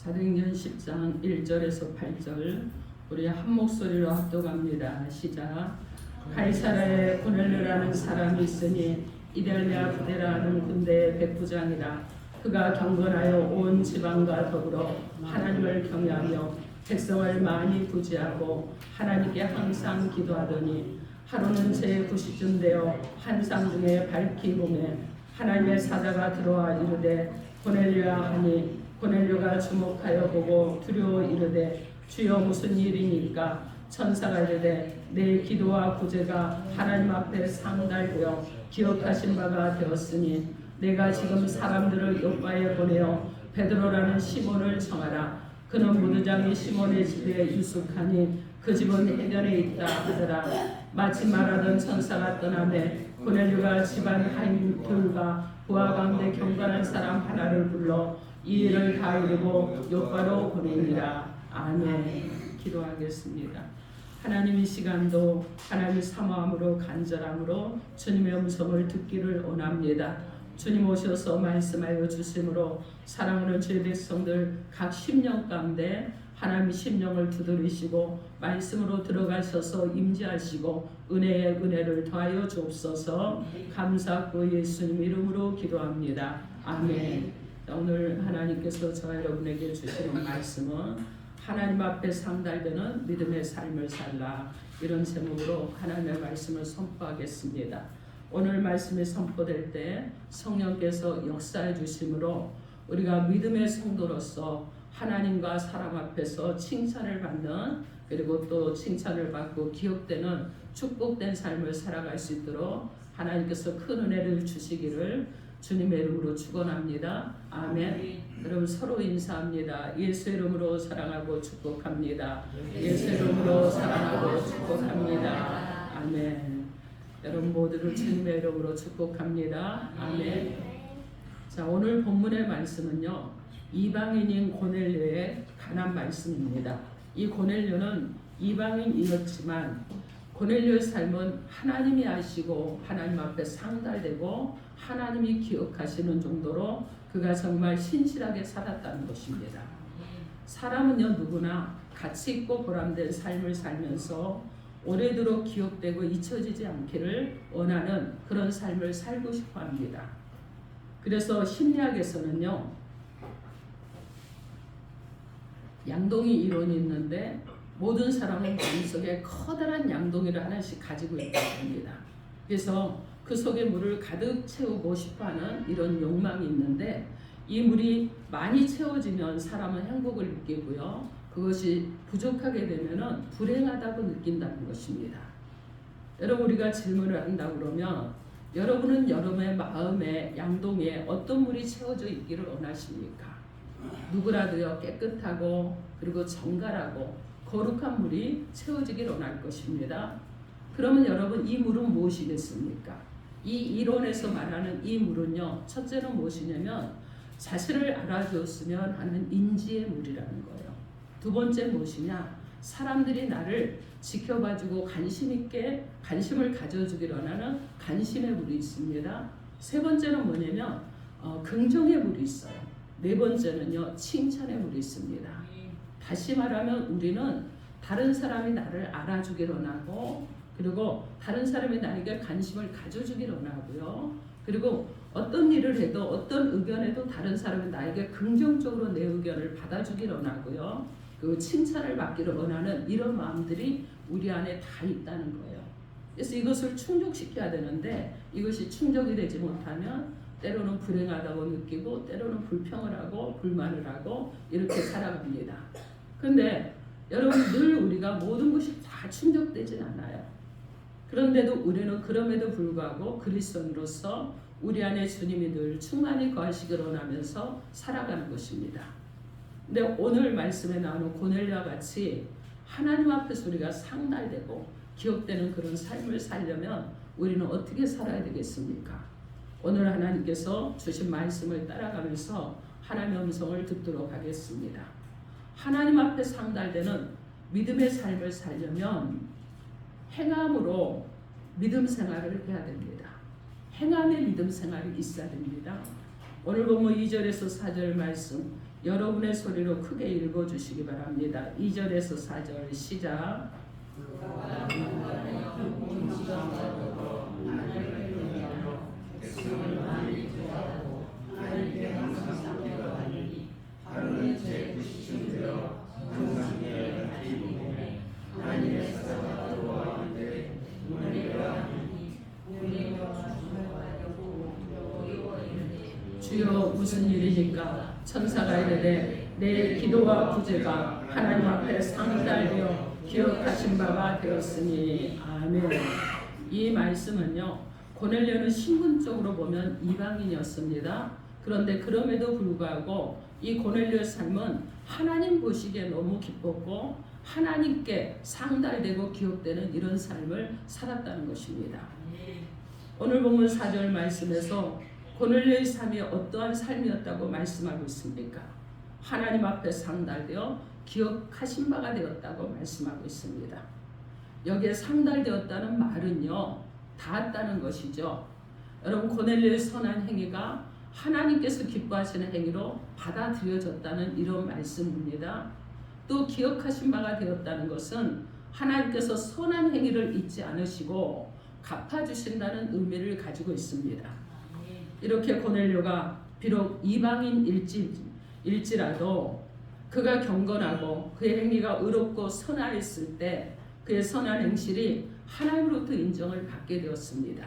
사도행전 10장 1절에서 8절 우리 한 목소리로 합독합니다. 시작. 가이사라에 고넬료라는 사람이 있으니 이델리아 부대라는 군대의 백부장이라. 그가 경건하여 온 지방과 더불어 하나님을 경외하며 백성을 많이 구제하고 하나님께 항상 기도하더니 하루는 제9시쯤 되어 환상 중에 밝기 봄에 하나님의 사자가 들어와 이르되 고넬료야 하니 고넬료가 주목하여 보고 두려워 이르되 주여 무슨 일이니까? 천사가 이르되 내 기도와 구제가 하나님 앞에 상달되어 기억하신 바가 되었으니 내가 지금 사람들을 요바에 보내어 베드로라는 시몬을 청하라. 그는 무드장이 시몬의 집에 유숙하니 그 집은 해변에 있다 하더라. 마치 말하던 천사가 떠나매 고넬료가 집안 하인들과 부하 가운데 경건한 사람 하나를 불러 이 일을 다 이루고 요바로 보내니라. 아멘. 기도하겠습니다. 하나님 이 시간도 하나님 사모함으로 간절함으로 주님의 음성을 듣기를 원합니다. 주님 오셔서 말씀하여 주심으로 사랑하는 주의 백성들 각 심령 가운데 하나님 심령을 두드리시고 말씀으로 들어가셔서 임재하시고 은혜의 은혜를 더하여 주옵소서. 감사하고 예수님 이름으로 기도합니다. 아멘. 오늘 하나님께서 저와 여러분에게 주시는 말씀은 하나님 앞에 상달되는 믿음의 삶을 살라, 이런 제목으로 하나님의 말씀을 선포하겠습니다. 오늘 말씀이 선포될 때 성령께서 역사해 주심으로 우리가 믿음의 성도로서 하나님과 사람 앞에서 칭찬을 받는, 그리고 또 칭찬을 받고 기억되는 축복된 삶을 살아갈 수 있도록 하나님께서 큰 은혜를 주시기를 주님의 이름으로 축원합니다. 아멘. 여러분 서로 인사합니다. 예수 이름으로 사랑하고 축복합니다. 예수 이름으로 사랑하고 축복합니다. 아멘. 여러분 모두를 주님의 이름으로 축복합니다. 아멘. 자, 오늘 본문의 말씀은요, 이방인인 고넬료의 관한 말씀입니다. 이 고넬료는 이방인이었지만 고넬료의 삶은 하나님이 아시고 하나님 앞에 상달되고 하나님이 기억하시는 정도로 그가 정말 신실하게 살았다는 것입니다. 사람은요, 누구나 가치 있고 보람된 삶을 살면서 오래도록 기억되고 잊혀지지 않기를 원하는 그런 삶을 살고 싶어 합니다. 그래서 심리학에서는요, 양동이 이론이 있는데 모든 사람은 마음속에 커다란 양동이를 하나씩 가지고 있다고 합니다. 그래서 그 속에 물을 가득 채우고 싶어하는 이런 욕망이 있는데, 이 물이 많이 채워지면 사람은 행복을 느끼고요, 그것이 부족하게 되면은 불행하다고 느낀다는 것입니다. 여러분, 우리가 질문을 한다 그러면 여러분은 여러분의 마음에 양동이에 어떤 물이 채워져 있기를 원하십니까? 누구라도요, 깨끗하고 그리고 정갈하고 거룩한 물이 채워지길 원할 것입니다. 그러면 여러분, 이 물은 무엇이겠습니까? 이 이론에서 말하는 이 물은요, 첫째는 무엇이냐면 자신을 알아주었으면 하는 인지의 물이라는 거예요. 두 번째 무엇이냐? 사람들이 나를 지켜봐주고 관심 있게 관심을 가져주기를 원하는 관심의 물이 있습니다. 세 번째는 뭐냐면 긍정의 물이 있어요. 네 번째는요, 칭찬의 물이 있습니다. 다시 말하면 우리는 다른 사람이 나를 알아주기를 원하고, 그리고 다른 사람이 나에게 관심을 가져주기를 원하고요, 그리고 어떤 일을 해도 어떤 의견에도 다른 사람이 나에게 긍정적으로 내 의견을 받아주기를 원하고요, 그 칭찬을 받기를 원하는 이런 마음들이 우리 안에 다 있다는 거예요. 그래서 이것을 충족시켜야 되는데 이것이 충족이 되지 못하면 때로는 불행하다고 느끼고 때로는 불평을 하고 불만을 하고 이렇게 살아갑니다. 근데 여러분, 늘 우리가 모든 것이 다 충족되진 않아요. 그런데도 우리는 그럼에도 불구하고 그리스도인으로서 우리 안에 주님이 늘 충만히 거하시기를 원하면서 살아가는 것입니다. 근데 오늘 말씀에 나오는 고넬료와 같이 하나님 앞에서 우리가 상달되고 기억되는 그런 삶을 살려면 우리는 어떻게 살아야 되겠습니까? 오늘 하나님께서 주신 말씀을 따라가면서 하나님의 음성을 듣도록 하겠습니다. 하나님 앞에 상달되는 믿음의 삶을 살려면 행함으로 믿음 생활을 해야 됩니다. 행함의 믿음 생활이 있어야 됩니다. 오늘 보면 2절에서 4절 말씀, 여러분의 소리로 크게 읽어주시기 바랍니다. 2절에서 4절 시작. 주여 무슨 일이니까? 천사가 이르되 내 기도와 구제가 하나님 앞에 상달되어 기억하신 바가 되었으니 아멘. 이 말씀은요, 고넬료는 신분적으로 보면 이방인이었습니다. 그런데 그럼에도 불구하고 이 고넬료의 삶은 하나님 보시기에 너무 기뻤고 하나님께 상달되고 기억되는 이런 삶을 살았다는 것입니다. 오늘 본문 4절 말씀에서 고넬료의 삶이 어떠한 삶이었다고 말씀하고 있습니까? 하나님 앞에 상달되어 기억하신 바가 되었다고 말씀하고 있습니다. 여기에 상달되었다는 말은요, 닿았다는 것이죠. 여러분, 고넬료의 선한 행위가 하나님께서 기뻐하시는 행위로 받아들여졌다는 이런 말씀입니다. 또 기억하신 바가 되었다는 것은 하나님께서 선한 행위를 잊지 않으시고 갚아주신다는 의미를 가지고 있습니다. 이렇게 고넬료가 비록 이방인일지라도 그가 경건하고 그의 행위가 의롭고 선하였을 때 그의 선한 행실이 하나님으로부터 인정을 받게 되었습니다.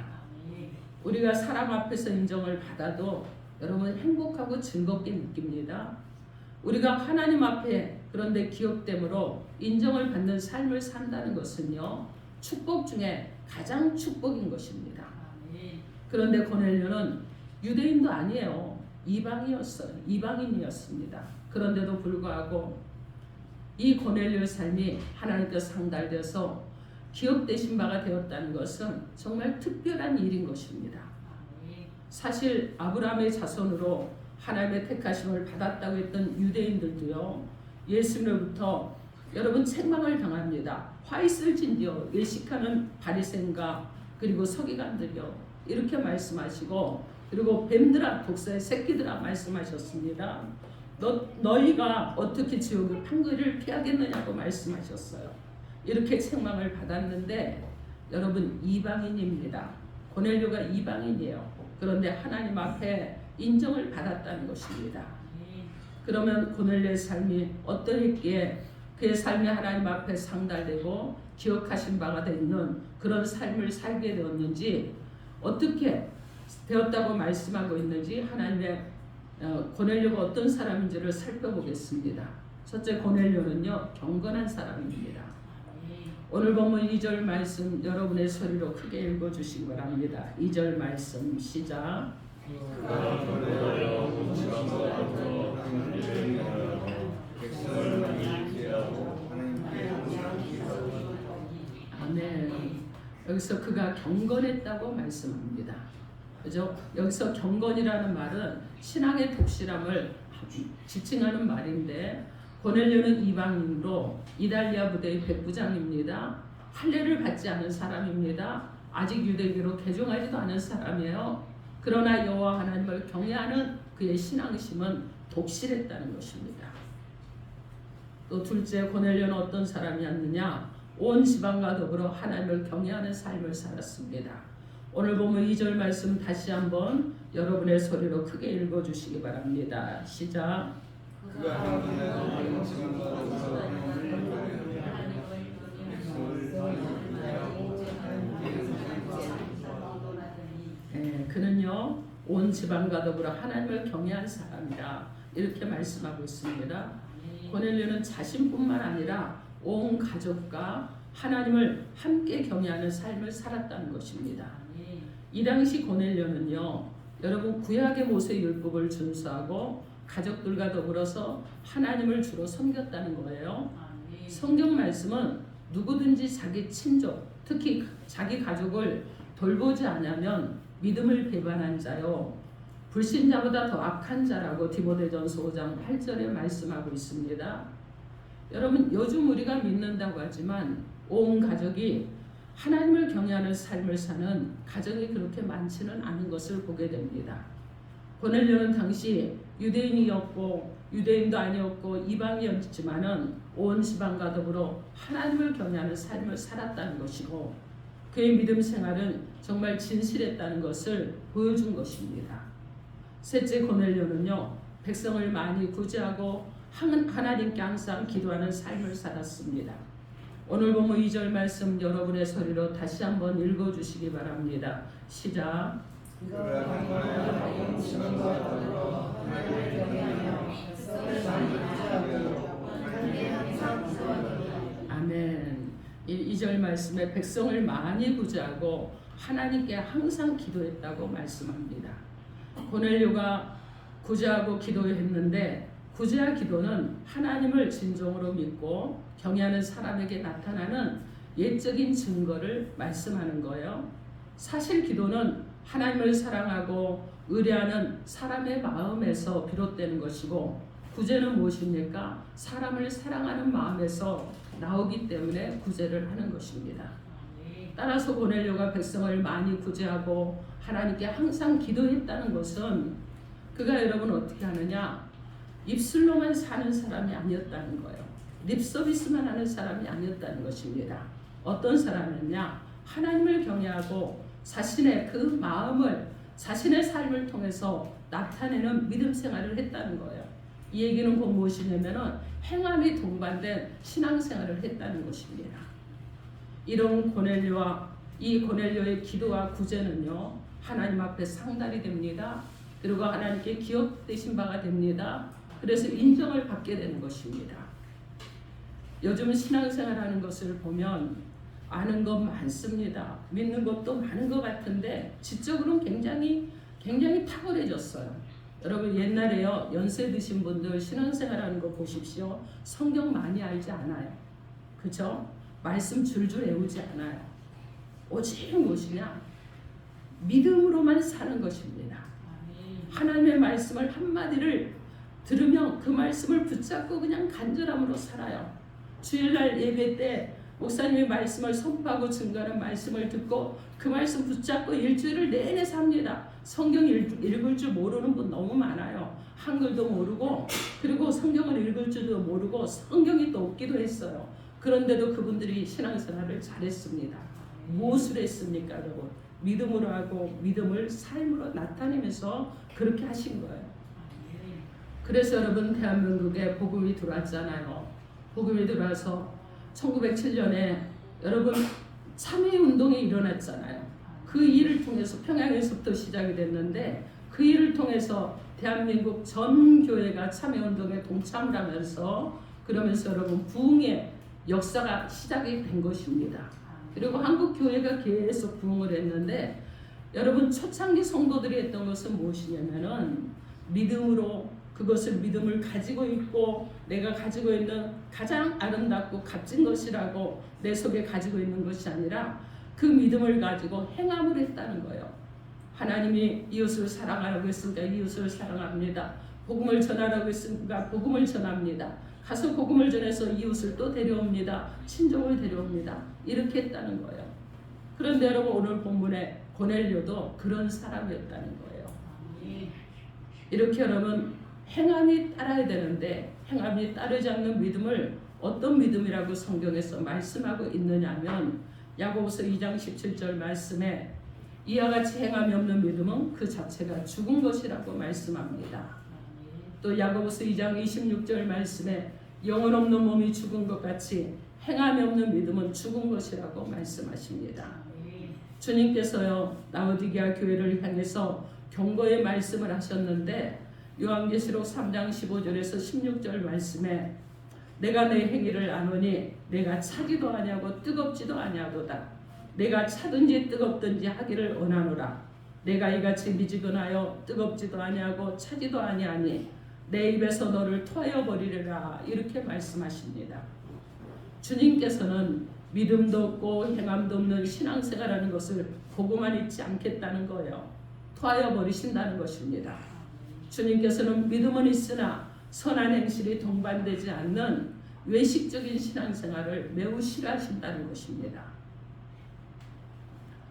우리가 사람 앞에서 인정을 받아도 여러분 행복하고 즐겁게 느낍니다. 우리가 하나님 앞에 그런데 기억됨으로 인정을 받는 삶을 산다는 것은요, 축복 중에 가장 축복인 것입니다. 그런데 고넬료는 유대인도 아니에요. 이방인이었습니다. 그런데도 불구하고 이 고넬료의 삶이 하나님께 상달되어서 기억되신 바가 되었다는 것은 정말 특별한 일인 것입니다. 사실 아브라함의 자손으로 하나님의 택하심을 받았다고 했던 유대인들도요, 예수님으로부터 여러분 책망을 당합니다. 화 있을진디요 외식하는 바리새인과 그리고 서기관들이요, 이렇게 말씀하시고, 그리고 뱀들아 독사의 새끼들아 말씀하셨습니다. 너희가 어떻게 지옥의 판결을 피하겠느냐고 말씀하셨어요. 이렇게 책망을 받았는데 여러분, 이방인입니다. 고넬료가 이방인이에요. 그런데 하나님 앞에 인정을 받았다는 것입니다. 그러면 고넬료의 삶이 어떠했기에 그의 삶이 하나님 앞에 상달되고 기억하신 바가 되는 그런 삶을 살게 되었는지, 어떻게 되었다고 말씀하고 있는지 하나님의 고넬료가 어떤 사람인지를 살펴보겠습니다. 첫째, 고넬료는요, 경건한 사람입니다. 오늘 본문 2절 말씀 여러분의 소리로 크게 읽어주시기 바랍니다. 2절 말씀 시작. 아멘. 여기서 그가 경건했다고 말씀합니다. 그죠? 여기서 경건이라는 말은 신앙의 독실함을 지칭하는 말인데, 고넬료는 이방인으로 이달리아 부대의 백부장입니다. 할례를 받지 않은 사람입니다. 아직 유대교로 개종하지도 않은 사람이에요. 그러나 여호와 하나님을 경외하는 그의 신앙심은 독실했다는 것입니다. 또 둘째, 고넬료는 어떤 사람이었느냐? 온 지방과 더불어 하나님을 경외하는 삶을 살았습니다. 오늘 보면 2절 말씀 다시 한번 여러분의 소리로 크게 읽어주시기 바랍니다. 시작. 그는요, 온 지방과 더불어 하나님을 경외한 사람이라 이렇게 말씀하고 있습니다. 고넬료는 자신뿐만 아니라 온 가족과 하나님을 함께 경외하는 삶을 살았다는 것입니다. 이 당시 고넬료는요, 여러분 구약의 모세 율법을 준수하고 가족들과 더불어서 하나님을 주로 섬겼다는 거예요. 성경 말씀은 누구든지 자기 친족, 특히 자기 가족을 돌보지 않으면 믿음을 배반한 자요, 불신자보다 더 악한 자라고 디모데전서 5장 8절에 말씀하고 있습니다. 여러분, 요즘 우리가 믿는다고 하지만 온 가족이 하나님을 경외하는 삶을 사는 가정이 그렇게 많지는 않은 것을 보게 됩니다. 고넬료는 당시 유대인이었고 유대인도 아니었고 이방이었지만은 온 지방과 더불어 하나님을 경외하는 삶을 살았다는 것이고 그의 믿음 생활은 정말 진실했다는 것을 보여준 것입니다. 셋째 고넬료는요, 백성을 많이 구제하고 하나님께 항상 기도하는 삶을 살았습니다. 오늘 본문 2절 말씀 여러분의 소리로 다시 한번 읽어주시기 바랍니다. 시작. 아멘. 2절 말씀에 백성을 많이 구제하고 하나님께 항상 기도했다고 말씀합니다. 고넬료가 구제하고 기도했는데 구제와 기도는 하나님을 진정으로 믿고 경외하는 사람에게 나타나는 예적인 증거를 말씀하는 거예요. 사실 기도는 하나님을 사랑하고 의뢰하는 사람의 마음에서 비롯되는 것이고 구제는 무엇입니까? 사람을 사랑하는 마음에서 나오기 때문에 구제를 하는 것입니다. 따라서 고넬료가 백성을 많이 구제하고 하나님께 항상 기도했다는 것은 그가 여러분 어떻게 하느냐? 입술로만 사는 사람이 아니었다는 거예요. 립서비스만 하는 사람이 아니었다는 것입니다. 어떤 사람이냐? 하나님을 경외하고 자신의 그 마음을 자신의 삶을 통해서 나타내는 믿음 생활을 했다는 거예요. 이 얘기는 곧 무엇이냐면은 행함이 동반된 신앙생활을 했다는 것입니다. 이런 고넬료와 이 고넬료의 기도와 구제는요, 하나님 앞에 상달이 됩니다. 그리고 하나님께 기억되신 바가 됩니다. 그래서 인정을 받게 되는 것입니다. 요즘 신앙생활하는 것을 보면 아는 것 많습니다. 믿는 것도 많은 것 같은데 지적으로는 굉장히 탁월해졌어요. 여러분 옛날에요, 연세 드신 분들 신앙생활하는 거 보십시오. 성경 많이 알지 않아요. 그죠? 말씀 줄줄 외우지 않아요. 오직 무엇이냐? 믿음으로만 사는 것입니다. 하나님의 말씀을 한마디를 들으면 그 말씀을 붙잡고 그냥 간절함으로 살아요. 주일날 예배 때 목사님의 말씀을 선포하고 증거하는 말씀을 듣고 그 말씀 붙잡고 일주일을 내내 삽니다. 성경 읽을 줄 모르는 분 너무 많아요. 한글도 모르고 그리고 성경을 읽을 줄도 모르고 성경이 또 없기도 했어요. 그런데도 그분들이 신앙생활을 잘했습니다. 무엇을 했습니까 여러분? 믿음으로 하고 믿음을 삶으로 나타내면서 그렇게 하신 거예요. 그래서 여러분 대한민국에 복음이 들어왔잖아요. 복음이 들어와서 1907년에 여러분 참여운동이 일어났잖아요. 그 일을 통해서 평양에서부터 시작이 됐는데 그 일을 통해서 대한민국 전 교회가 참여운동에 동참을 하면서 그러면서 여러분 부흥의 역사가 시작이 된 것입니다. 그리고 한국 교회가 계속 부흥을 했는데 여러분 초창기 성도들이 했던 것은 무엇이냐면은 믿음으로 그것을 믿음을 가지고 있고 내가 가지고 있는 가장 아름답고 값진 것이라고 내 속에 가지고 있는 것이 아니라 그 믿음을 가지고 행함을 했다는 거예요. 하나님이 이웃을 사랑하라고 했으니까 이웃을 사랑합니다. 복음을 전하라고 했으니까 복음을 전합니다. 가서 복음을 전해서 이웃을 또 데려옵니다. 친족을 데려옵니다. 이렇게 했다는 거예요. 그런데 여러분 오늘 본문에 고넬료도 그런 사람이었다는 거예요. 이렇게 여러분 행함이 따라야 되는데 행함이 따르지 않는 믿음을 어떤 믿음이라고 성경에서 말씀하고 있느냐면 야고보서 2장 17절 말씀에 이와 같이 행함이 없는 믿음은 그 자체가 죽은 것이라고 말씀합니다. 또 야고보서 2장 26절 말씀에 영혼 없는 몸이 죽은 것 같이 행함이 없는 믿음은 죽은 것이라고 말씀하십니다. 주님께서요 라오디게아 교회를 향해서 경고의 말씀을 하셨는데 요한계시록 3장 15절에서 16절 말씀에 내가 내 행위를 아노니 내가 차지도 아니하고 뜨겁지도 아니하도다. 내가 차든지 뜨겁든지 하기를 원하노라. 내가 이같이 미지근하여 뜨겁지도 아니하고 차지도 아니하니 내 입에서 너를 토하여 버리리라. 이렇게 말씀하십니다. 주님께서는 믿음도 없고 행함도 없는 신앙생활하는 것을 보고만 있지 않겠다는 거예요. 토하여 버리신다는 것입니다. 주님께서는 믿음은 있으나 선한 행실이 동반되지 않는 외식적인 신앙생활을 매우 싫어하신다는 것입니다.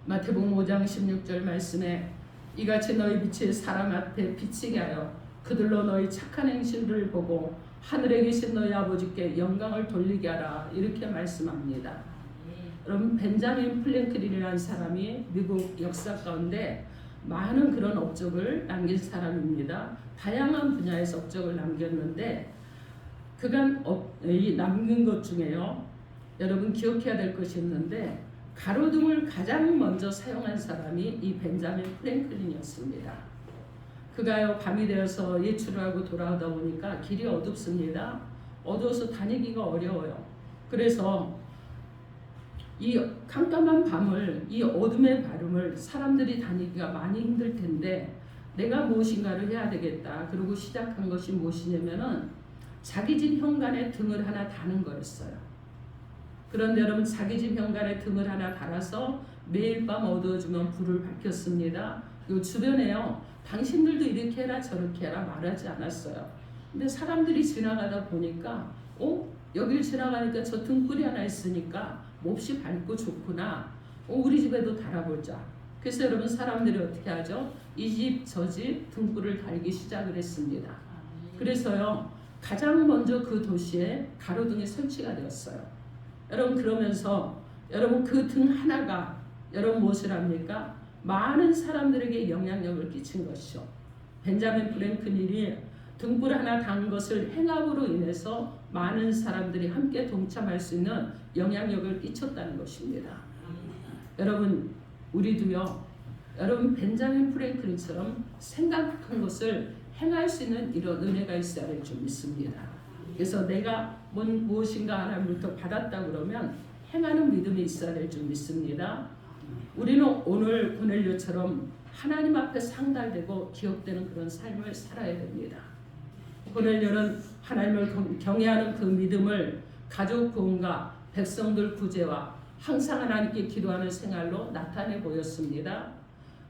마태복음 5장 16절 말씀에 이같이 너희 빛이 사람 앞에 비치게 하여 그들로 너희 착한 행실을 보고 하늘에 계신 너희 아버지께 영광을 돌리게 하라. 이렇게 말씀합니다. 여러분, 벤자민 플랭클린이라는 사람이 미국 역사 가운데 많은 그런 업적을 남긴 사람입니다. 다양한 분야에서 업적을 남겼는데 그간 남긴 것 중에요. 여러분 기억해야 될 것이 있는데 가로등을 가장 먼저 사용한 사람이 이 벤자민 프랭클린이었습니다. 그가요 밤이 되어서 외출을 하고 돌아오다 보니까 길이 어둡습니다. 어두워서 다니기가 어려워요. 그래서 이 깜깜한 밤을, 이 어둠의 발음을 사람들이 다니기가 많이 힘들 텐데 내가 무엇인가를 해야 되겠다. 그리고 시작한 것이 무엇이냐면은 자기 집 현관에 등을 하나 다는 거였어요. 그런데 여러분 자기 집 현관에 등을 하나 달아서 매일 밤 어두워지면 불을 밝혔습니다. 요 주변에요. 당신들도 이렇게 해라 저렇게 해라 말하지 않았어요. 근데 사람들이 지나가다 보니까 여길 지나가니까 저 등불이 하나 있으니까 몹시 밝고 좋구나. 우리 집에도 달아보자. 그래서 여러분 사람들이 어떻게 하죠? 이 집 저 집 등불을 달기 시작을 했습니다. 그래서요 가장 먼저 그 도시에 가로등이 설치가 되었어요. 여러분 그러면서 여러분 그 등 하나가 여러분 무엇을 합니까? 많은 사람들에게 영향력을 끼친 것이죠. 벤자민 프랭클린이 등불 하나 단 것을 행함으로 인해서 많은 사람들이 함께 동참할 수 있는 영향력을 끼쳤다는 것입니다. 여러분 우리도요. 여러분 벤자민 프랭클린처럼 생각한 것을 행할 수 있는 이런 은혜가 있어야 할 줄 믿습니다. 그래서 내가 무엇인가 하나님부터 받았다 그러면 행하는 믿음이 있어야 될 줄 믿습니다. 우리는 오늘 고넬료처럼 하나님 앞에 상달되고 기억되는 그런 삶을 살아야 됩니다. 고넬료는 하나님을 경외하는 그 믿음을 가족 구원과 백성들 구제와 항상 하나님께 기도하는 생활로 나타내 보였습니다.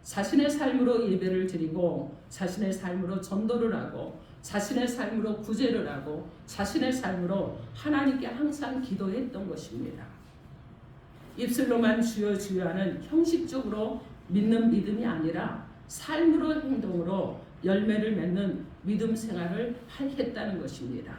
자신의 삶으로 예배를 드리고 자신의 삶으로 전도를 하고 자신의 삶으로 구제를 하고 자신의 삶으로 하나님께 항상 기도했던 것입니다. 입술로만 주여 주여 하는 형식적으로 믿는 믿음이 아니라 삶으로 행동으로 열매를 맺는 믿음 생활을 했다는 것입니다.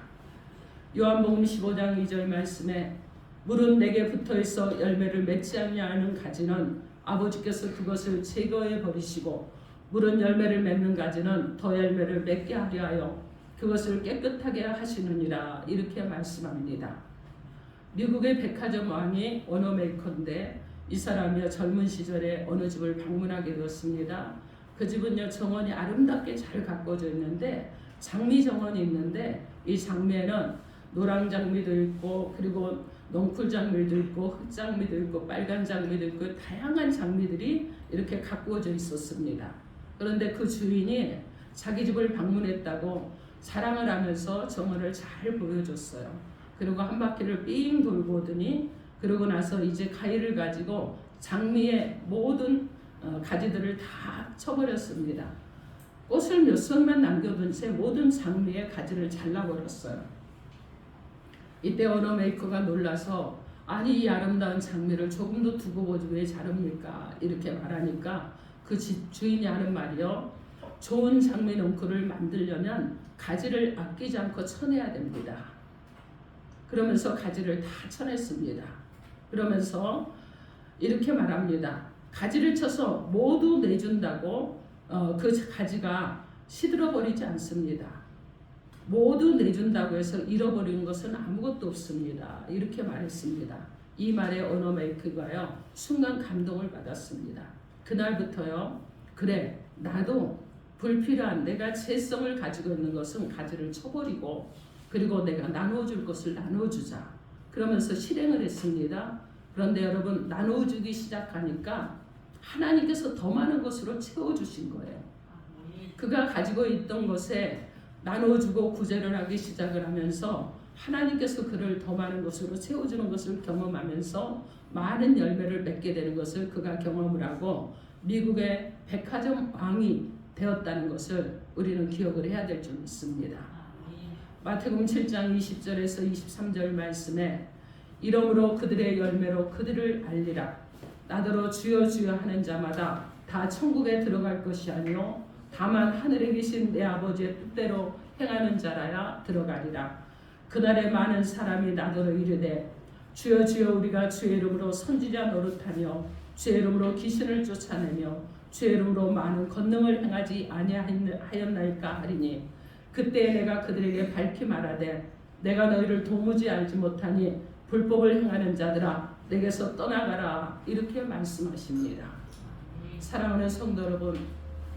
요한복음 15장 2절 말씀에 물은 내게 붙어있어 열매를 맺지 아니하는 가지는 아버지께서 그것을 제거해 버리시고 물은 열매를 맺는 가지는 더 열매를 맺게 하려 하여 그것을 깨끗하게 하시느니라. 이렇게 말씀합니다. 미국의 백화점 왕이 언어메이커인데 이 사람이 젊은 시절에 어느 집을 방문하게 되었습니다. 그 집은요 정원이 아름답게 잘 가꿔져 있는데 장미 정원이 있는데 이 장미에는 노랑 장미도 있고 그리고 넝쿨 장미도 있고 흑 장미도 있고 빨간 장미도 있고 다양한 장미들이 이렇게 가꾸어져 있었습니다. 그런데 그 주인이 자기 집을 방문했다고 자랑을 하면서 정원을 잘 보여줬어요. 그리고 한 바퀴를 삥 돌고 오더니 그러고 나서 이제 가위를 가지고 장미의 모든 가지들을 다 쳐버렸습니다. 꽃을 몇 송이만 남겨둔 채 모든 장미의 가지를 잘라버렸어요. 이때 언어메이커가 놀라서 아니 이 아름다운 장미를 조금도 두고 보지 왜 자릅니까? 이렇게 말하니까 그 주인이 하는 말이요. 좋은 장미 넝쿨을 만들려면 가지를 아끼지 않고 쳐내야 됩니다. 그러면서 가지를 다 쳐냈습니다. 그러면서 이렇게 말합니다. 가지를 쳐서 모두 내준다고 그 가지가 시들어버리지 않습니다. 모두 내준다고 해서 잃어버리는 것은 아무것도 없습니다. 이렇게 말했습니다. 이 말에 언어메이커가요 순간 감동을 받았습니다. 그날부터요 그래 나도 불필요한 내가 재성을 가지고 있는 것은 가지를 쳐버리고 그리고 내가 나눠줄 것을 나눠주자 그러면서 실행을 했습니다. 그런데 여러분 나눠주기 시작하니까 하나님께서 더 많은 것으로 채워주신 거예요. 그가 가지고 있던 것에 나눠주고 구제를 하기 시작을 하면서 하나님께서 그를 더 많은 것으로 채워주는 것을 경험하면서 많은 열매를 맺게 되는 것을 그가 경험을 하고 미국의 백화점 왕이 되었다는 것을 우리는 기억을 해야 될 줄 믿습니다. 마태복음 7장 20절에서 23절 말씀에 이러므로 그들의 열매로 그들을 알리라. 나더러 주여 주여 하는 자마다 다 천국에 들어갈 것이 아니요 다만 하늘에 계신 내 아버지의 뜻대로 행하는 자라야 들어가리라. 그날에 많은 사람이 나더러 이르되 주여 주여 우리가 주의 이름으로 선지자 노릇하며 주의 이름으로 귀신을 쫓아내며 주의 이름으로 많은 권능을 행하지 아니하였나이까 하리니 그때 내가 그들에게 밝히 말하되 내가 너희를 도무지 알지 못하니 불법을 행하는 자들아 내게서 떠나가라 이렇게 말씀하십니다. 사랑하는 성도 여러분,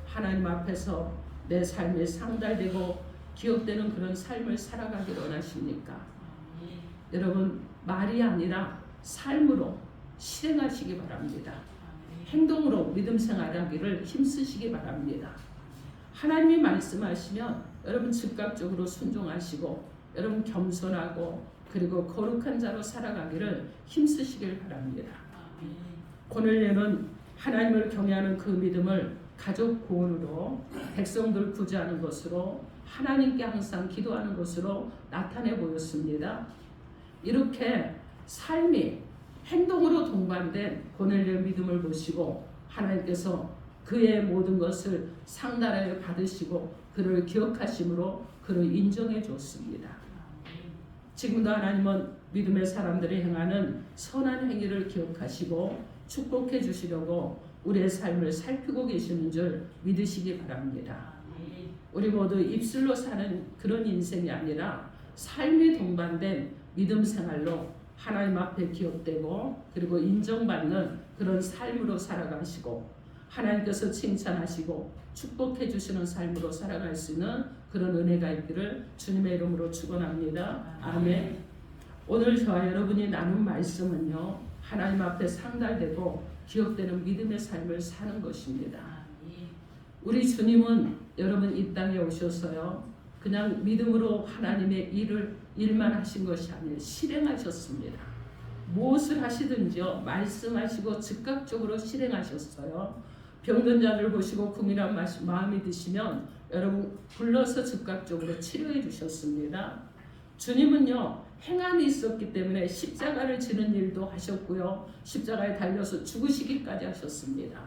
하나님 앞에서 내 삶이 상달되고 기억되는 그런 삶을 살아가길 원하십니까? 여러분, 말이 아니라 삶으로 실행하시기 바랍니다. 행동으로 믿음 생활하기를 힘쓰시기 바랍니다. 하나님이 말씀하시면 여러분 즉각적으로 순종하시고 여러분 겸손하고 그리고 거룩한 자로 살아가기를 힘쓰시길 바랍니다. 고넬료는 하나님을 경외하는 그 믿음을 가족 구원으로 백성들 구제하는 것으로 하나님께 항상 기도하는 것으로 나타내 보였습니다. 이렇게 삶이 행동으로 동반된 고넬료의 믿음을 보시고 하나님께서 그의 모든 것을 상달하여 받으시고 그를 기억하심으로 그를 인정해 줬습니다. 지금도 하나님은 믿음의 사람들이 행하는 선한 행위를 기억하시고 축복해 주시려고 우리의 삶을 살피고 계시는 줄 믿으시기 바랍니다. 우리 모두 입술로 사는 그런 인생이 아니라 삶이 동반된 믿음 생활로 하나님 앞에 기억되고 그리고 인정받는 그런 삶으로 살아가시고 하나님께서 칭찬하시고 축복해 주시는 삶으로 살아갈 수 있는 그런 은혜가 있기를 주님의 이름으로 축원합니다. 아멘. 오늘 저와 여러분이 나눈 말씀은요, 하나님 앞에 상달되고 기억되는 믿음의 삶을 사는 것입니다. 우리 주님은 여러분 이 땅에 오셔서요, 그냥 믿음으로 하나님의 일만 하신 것이 아니라 실행하셨습니다. 무엇을 하시든지요, 말씀하시고 즉각적으로 실행하셨어요. 병든 자를 보시고 궁이란 마음이 드시면 여러분 불러서 즉각적으로 치료해 주셨습니다. 주님은요, 행함이 있었기 때문에 십자가를 지는 일도 하셨고요, 십자가에 달려서 죽으시기까지 하셨습니다.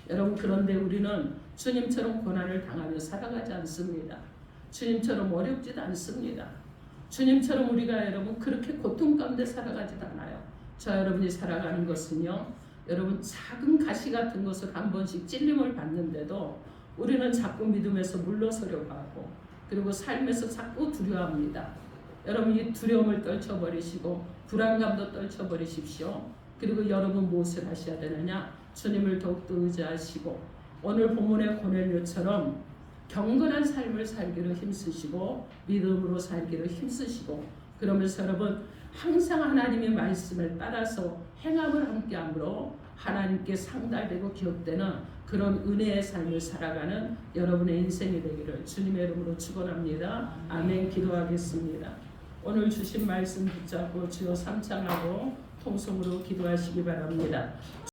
여러분, 그런데 우리는 주님처럼 고난을 당하며 살아가지 않습니다. 주님처럼 어렵지도 않습니다. 주님처럼 우리가 여러분 그렇게 고통 가운데 살아가지도 않아요. 저 여러분이 살아가는 것은요, 여러분 작은 가시 같은 것을 한 번씩 찔림을 받는데도 우리는 자꾸 믿음에서 물러서려고 하고 그리고 삶에서 자꾸 두려워합니다. 여러분 이 두려움을 떨쳐버리시고 불안감도 떨쳐버리십시오. 그리고 여러분 무엇을 하셔야 되느냐? 주님을 더욱더 의지하시고 오늘 본문의 고넬료처럼 경건한 삶을 살기를 힘쓰시고 믿음으로 살기를 힘쓰시고 그러면서 여러분 항상 하나님의 말씀을 따라서 행함을 함께함으로 하나님께 상달되고 기억되는 그런 은혜의 삶을 살아가는 여러분의 인생이 되기를 주님의 이름으로 축원합니다. 아멘. 기도하겠습니다. 오늘 주신 말씀 붙잡고 주여 삼창하고 통성으로 기도하시기 바랍니다.